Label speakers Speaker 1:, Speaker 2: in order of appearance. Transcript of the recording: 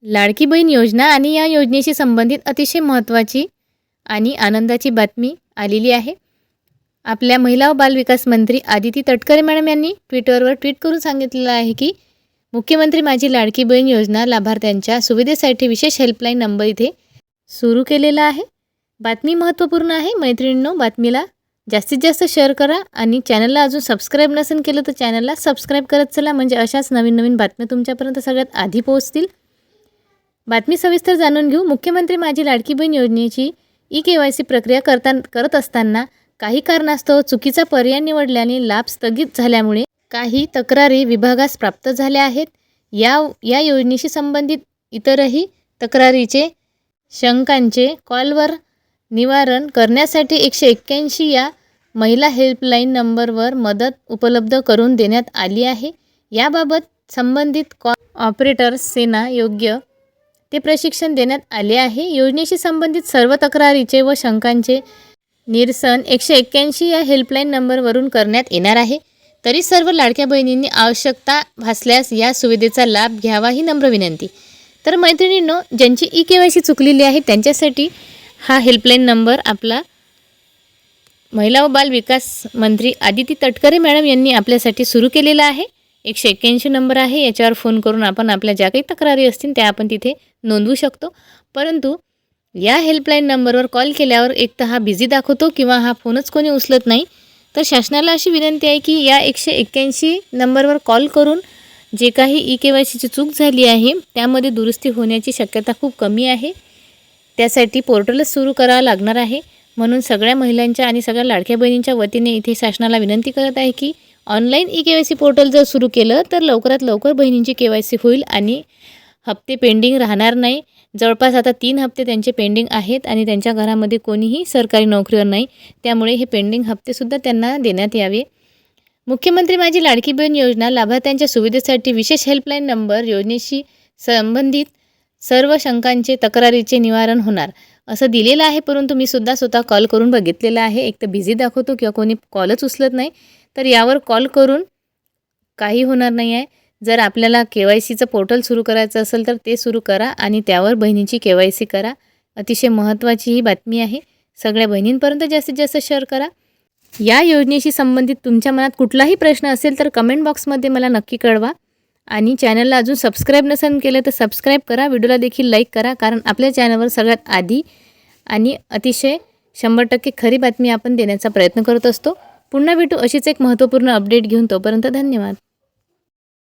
Speaker 1: लाडकी बहीण योजना आणि या योजनेशी संबंधित अतिशय महत्त्वाची आणि आनंदाची बातमी आलेली आहे. आपल्या महिला व बालविकास मंत्री आदिती तटकरे मॅडम यांनी ट्विटरवर ट्विट करून सांगितलेलं आहे की मुख्यमंत्री माझी लाडकी बहीण योजना लाभार्थ्यांच्या सुविधेसाठी विशेष हेल्पलाईन नंबर इथे सुरू केलेला आहे. बातमी महत्त्वपूर्ण आहे. मैत्रिणींनो, बातमीला जास्तीत जास्त शेअर करा आणि चॅनलला अजून सबस्क्राईब नसेल केलं तर चॅनलला सबस्क्राईब करत चला, म्हणजे अशाच नवीन नवीन बातम्या तुमच्यापर्यंत सगळ्यात आधी पोहोचतील. बातमी सविस्तर जाणून घेऊ. मुख्यमंत्री माझी लाडकी बहीण योजनेची KYC प्रक्रिया करत असताना काही कारणास्तव चुकीचा पर्याय निवडल्याने लाभ स्थगित झाल्यामुळे काही तक्रारी विभागास प्राप्त झाल्या आहेत. या योजनेशी संबंधित इतरही तक्रारीचे शंकांचे कॉलवर निवारण करण्यासाठी 181 या महिला हेल्पलाईन नंबरवर मदत उपलब्ध करून देण्यात आली आहे. याबाबत संबंधित कॉल ऑपरेटर्सना योग्य ते प्रशिक्षण देण्यात आले आहे. योजनेशी संबंधित सर्व तक्रारीचे व शंकांचे निरसन 181 या हेल्पलाईन नंबरवरून करण्यात येणार आहे. तरी सर्व लाडक्या बहिणींनी आवश्यकता भासल्यास या सुविधेचा लाभ घ्यावा ही नम्र विनंती. तर मैत्रिणींनो, ज्यांची KYC चुकलेली आहे त्यांच्यासाठी हा हेल्पलाईन नंबर आपला महिला व बाल विकास मंत्री आदिती तटकरे मॅडम यांनी आपल्यासाठी सुरू केलेला आहे. 181 नंबर आहे. याच्यावर फोन करून आपण आपल्या ज्या काही तक्रारी असतील त्या आपण तिथे नोंदवू शकतो. परंतु या हेल्पलाईन नंबरवर कॉल केल्यावर एक तर हा बिझी दाखवतो किंवा हा फोनच कोणी उचलत नाही. तर शासनाला अशी विनंती आहे की या 181 नंबरवर कॉल करून जे काही KYCची चूक झाली आहे त्यामध्ये दुरुस्ती होण्याची शक्यता खूप कमी आहे. त्यासाठी पोर्टलच सुरू करावं लागणार आहे. म्हणून सगळ्या महिलांच्या आणि सगळ्या लाडक्या बहिणींच्या वतीने इथे शासनाला विनंती करत आहे की ऑनलाईन KYC पोर्टल जर सुरू केलं तर लवकरात लवकर बहिणींची KYC होईल आणि हप्ते पेंडिंग राहणार नाही. जवळपास आता 3 हप्ते त्यांचे पेंडिंग आहेत आणि त्यांच्या घरामध्ये कोणीही सरकारी नोकरीवर नाही. त्यामुळे हे पेंडिंग हप्तेसुद्धा त्यांना देण्यात यावे. मुख्यमंत्री माझी लाडकी बहीण योजना लाभार्थ्यांच्या सुविधेसाठी विशेष हेल्पलाईन नंबर योजनेशी संबंधित सर्व शंकांचे तक्रारीचे निवारण होणार असं दिलेलं आहे. परंतु मी स्वतः कॉल करून बघितलेलं आहे. एक तर बिझी दाखवतो किंवा कोणी कॉलच उचलत नाही. तर यावर कॉल करून काही होणार नाही आहे. जर आपल्याला KYCचं पोर्टल सुरू करायचं असेल तर ते सुरू करा आणि त्यावर बहिणींची KYC करा. अतिशय महत्त्वाची ही बातमी आहे. सगळ्या बहिणींपर्यंत जास्तीत जास्त शेअर करा. या योजनेशी संबंधित तुमच्या मनात कुठलाही प्रश्न असेल तर कमेंट बॉक्समध्ये मला नक्की कळवा आणि चॅनलला अजून सबस्क्राईब नसेल केलं तर सबस्क्राईब करा. व्हिडिओला देखील लाईक करा, कारण आपल्या चॅनलवर सगळ्यात आधी आणि अतिशय 100% खरी बातमी आपण देण्याचा प्रयत्न करत असतो. पुन्हा भेटू अशीच एक महत्त्वपूर्ण अपडेट घेऊन. तोपर्यंत धन्यवाद.